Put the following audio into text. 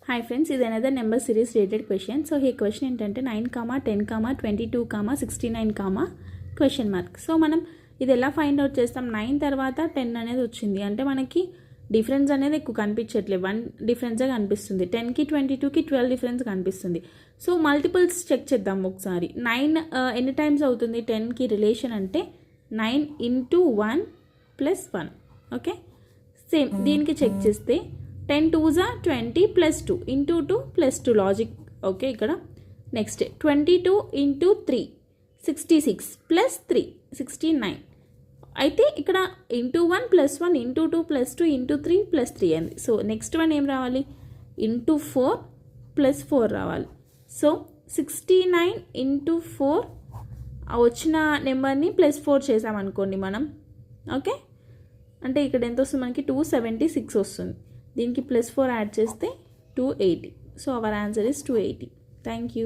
Hi friends, this is another number series related question. So here question ఏంటంటే 9, 10, 22, 69, question mark. So మనం ఇది ఎలా find out చేస్తాం? 9 తర్వాత 10 అనేది వచ్చింది అంటే మనకి డిఫరెన్స్ అనేది ఎక్కువ కనిపించట్లేదు, 1 డిఫరెన్సే కనిపిస్తుంది. 10కి 22కి 12 డిఫరెన్స్ కనిపిస్తుంది. సో మల్టిపుల్స్ చెక్ చేద్దాం ఒకసారి. 9 ఎన్ని టైమ్స్ అవుతుంది 10కి రిలేషన్ అంటే 9 ఇంటూ 1 ప్లస్ 1. ఓకే, సేమ్ దీనికి చెక్ చేస్తే 10 2s are 20 plus 2 into 2 plus 2 logic. Okay, ఇక్కడ నెక్స్ట్ 22 ఇంటూ 3 66 ప్లస్ 3 69. అయితే ఇక్కడ into 1 plus 1 into 2 plus 2 into 3 plus 3 అయింది. సో నెక్స్ట్ వన్ ఏం రావాలి? ఇంటూ 4 ప్లస్ 4 రావాలి. సో 69 ఇంటూ 4 వచ్చిన నెంబర్ని ప్లస్ 4 చేసామనుకోండి మనం. ఓకే, అంటే ఇక్కడ ఎంత వస్తుంది మనకి? 276 వస్తుంది. దీనికి ప్లస్ 4 యాడ్ చేస్తే 280. So our answer is 280. Thank you.